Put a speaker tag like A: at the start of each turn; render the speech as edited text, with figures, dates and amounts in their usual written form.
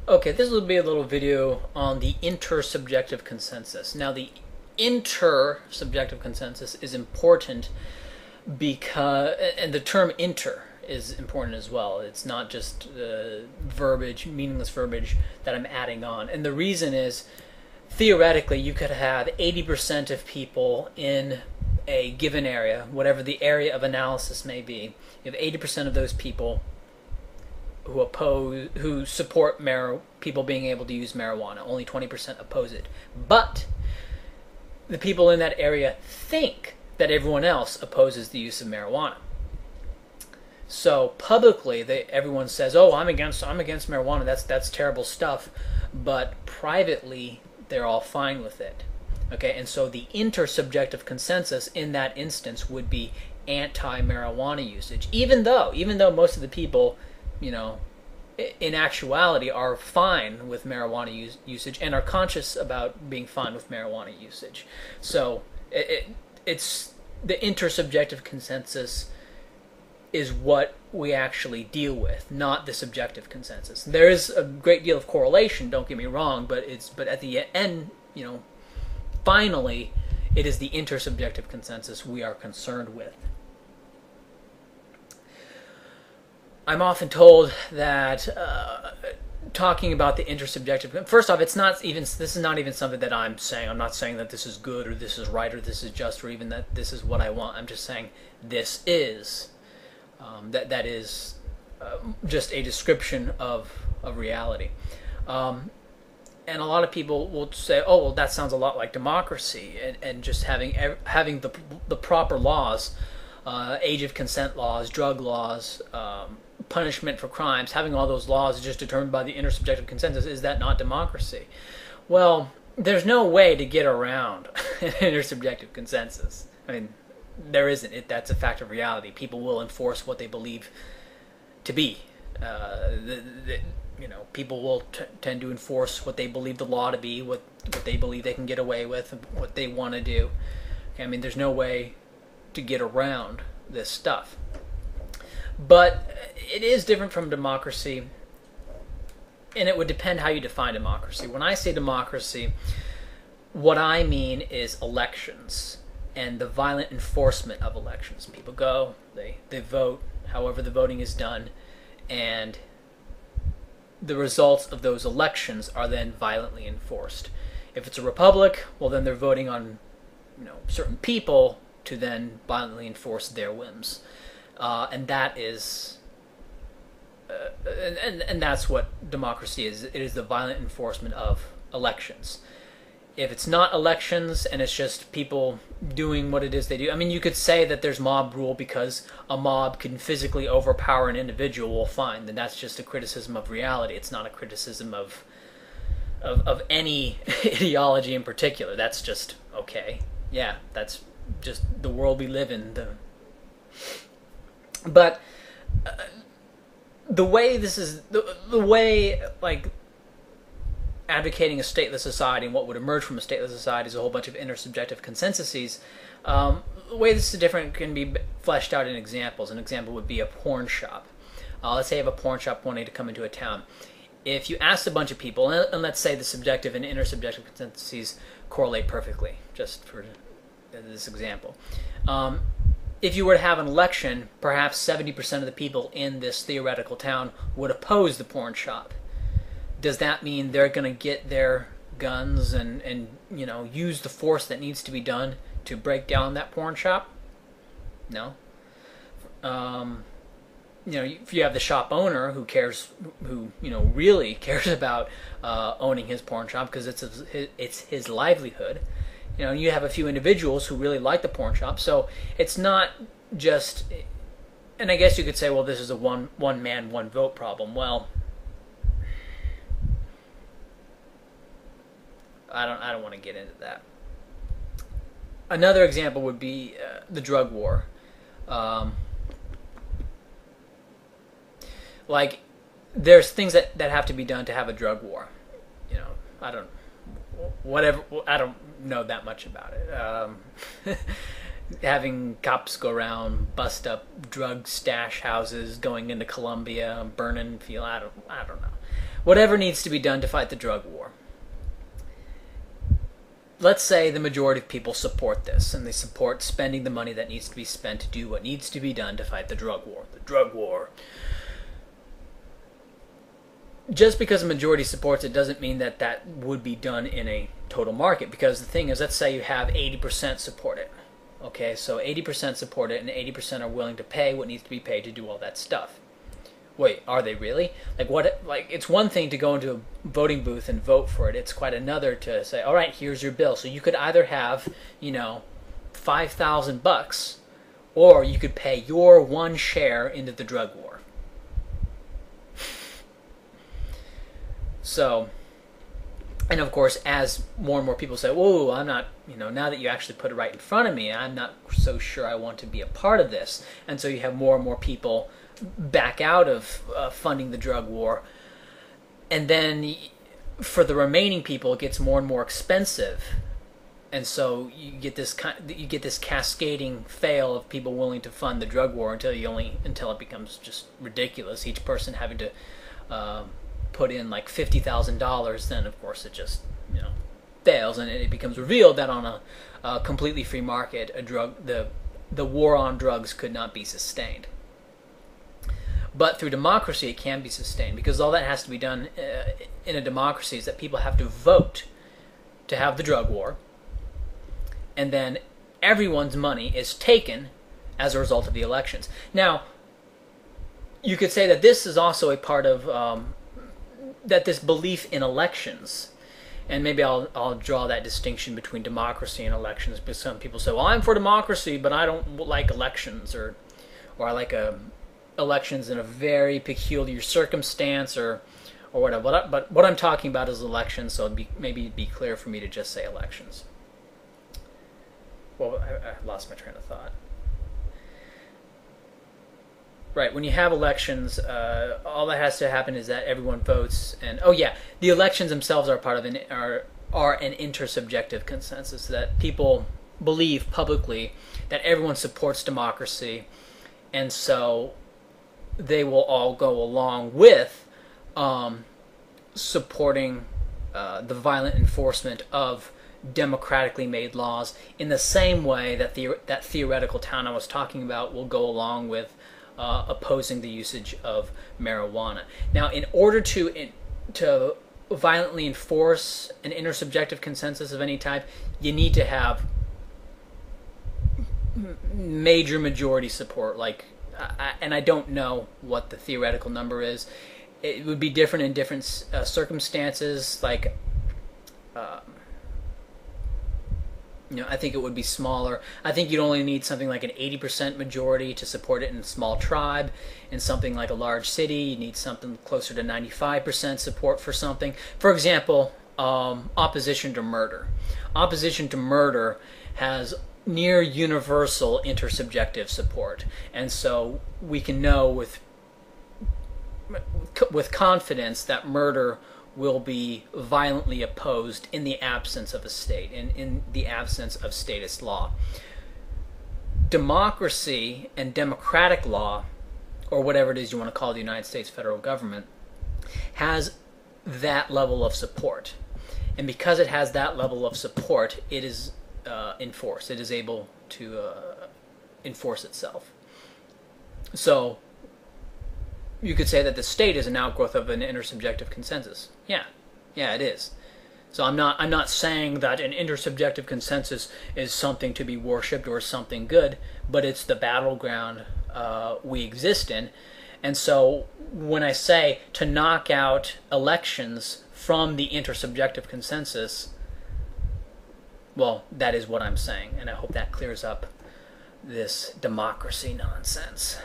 A: Okay, this will be a little video on the intersubjective consensus. Now, the intersubjective consensus is important because, and the term inter is important as well. It's not just verbiage, meaningless verbiage that I'm adding on. And the reason is, theoretically, you could have 80% of people in a given area, whatever the area of analysis may be. You have 80% of those people who support people being able to use marijuana. Only 20% oppose it. But the people in that area think that everyone else opposes the use of marijuana. So publicly, everyone says, "Oh, I'm against marijuana. That's terrible stuff." But privately, they're all fine with it. Okay, and so the intersubjective consensus in that instance would be anti-marijuana usage, even though most of the people, in actuality, are fine with marijuana usage and are conscious about being fine with marijuana usage. So it's the intersubjective consensus is what we actually deal with, not the subjective consensus. There is a great deal of correlation, don't get me wrong, but at the end, finally, it is the intersubjective consensus we are concerned with. I'm often told that talking about the intersubjective, first off, this is not even something that I'm saying. I'm not saying that this is good or this is right or this is just or even that this is what I want. I'm just saying this is. That is just a description of reality. And a lot of people will say, "Oh, well, that sounds a lot like democracy," and just having the proper laws, age of consent laws, drug laws, punishment for crimes, having all those laws just determined by the intersubjective consensus. Is that not democracy? Well, there's no way to get around an intersubjective consensus. I mean, there isn't. That's a fact of reality. People will enforce what they believe to be. People will tend to enforce what they believe the law to be, what they believe they can get away with, what they want to do. Okay, I mean, there's no way to get around this stuff. But it is different from democracy, and it would depend how you define democracy. When I say democracy, what I mean is elections and the violent enforcement of elections. People go, they vote, however the voting is done, and the results of those elections are then violently enforced. If it's a republic, well, then they're voting on certain people to then violently enforce their whims. And that is and that's what democracy is. It is the violent enforcement of elections. If it's not elections and it's just people doing what it is they do, I mean, you could say that there's mob rule because a mob can physically overpower an individual. Well, fine, then that's just a criticism of reality. It's not a criticism of any ideology in particular. That's just okay. Yeah, that's just the world we live in. But the way this is the way like advocating a stateless society and what would emerge from a stateless society is a whole bunch of intersubjective consensuses. The way this is different can be fleshed out in examples. An example would be a porn shop. Let's say you have a porn shop wanting to come into a town. If you ask a bunch of people, and let's say the subjective and intersubjective consensuses correlate perfectly, just for this example. If you were to have an election, perhaps 70% of the people in this theoretical town would oppose the porn shop. Does that mean they're going to get their guns and use the force that needs to be done to break down that porn shop? No. If you have the shop owner who really cares about owning his porn shop because it's his livelihood. You have a few individuals who really like the porn shop, so it's not just. And I guess you could say, well, this is a one man, one vote problem. Well, I don't want to get into that. Another example would be the drug war. Like, there's things that have to be done to have a drug war. I don't know that much about it. Having cops go around, bust up drug stash houses, going into Colombia, burning field. I don't know. whatever needs to be done to fight the drug war. Let's say the majority of people support this, and they support spending the money that needs to be spent to do what needs to be done to fight the drug war. The drug war. Just because a majority supports it doesn't mean that that would be done in a total market, because the thing is, let's say you have 80% support it. Okay, so 80% support it, and 80% are willing to pay what needs to be paid to do all that stuff. Wait, are they really? Like what? Like, it's one thing to go into a voting booth and vote for it. It's quite another to say, all right, here's your bill. So you could either have, you know, $5,000, or you could pay your one share into the drug war. So, and of course, as more and more people say, whoa, I'm not, you know, now that you actually put it right in front of me, I'm not so sure I want to be a part of this. And so you have more and more people back out of funding the drug war, and then for the remaining people it gets more and more expensive, and so you get this cascading fail of people willing to fund the drug war until it becomes just ridiculous, each person having to put in like $50,000. Then of course it just, you know, fails, and it becomes revealed that on a completely free market, the war on drugs could not be sustained. But through democracy, it can be sustained, because all that has to be done in a democracy is that people have to vote to have the drug war, and then everyone's money is taken as a result of the elections. Now, you could say that this is also a part of that this belief in elections, and maybe I'll draw that distinction between democracy and elections, because some people say, well, I'm for democracy, but I don't like elections, or I like elections in a very peculiar circumstance, or whatever. But what I'm talking about is elections, so maybe it'd be clear for me to just say elections. Well, I lost my train of thought. Right, when you have elections, all that has to happen is that everyone votes, and oh yeah, the elections themselves are part of an intersubjective consensus, that people believe publicly that everyone supports democracy, and so they will all go along with supporting the violent enforcement of democratically made laws, in the same way that that theoretical town I was talking about will go along with opposing the usage of marijuana. Now, in order to violently enforce an intersubjective consensus of any type, you need to have major majority support, like, and I don't know what the theoretical number is. It would be different in different circumstances. Like, you know, I think it would be smaller. I think you'd only need something like an 80% majority to support it in a small tribe. In something like a large city, you need something closer to 95% support for something. For example, opposition to murder. Opposition to murder has near universal intersubjective support, and so we can know with confidence that murder will be violently opposed in the absence of a state, in the absence of statist law. Democracy and democratic law, or whatever it is you want to call the United States federal government, has that level of support, and because it has that level of support, it is enforced. It is able to enforce itself. So you could say that the state is an outgrowth of an intersubjective consensus. Yeah, it is. So I'm not saying that an intersubjective consensus is something to be worshipped or something good, but it's the battleground we exist in. And so when I say to knock out elections from the intersubjective consensus, well, that is what I'm saying, and I hope that clears up this democracy nonsense.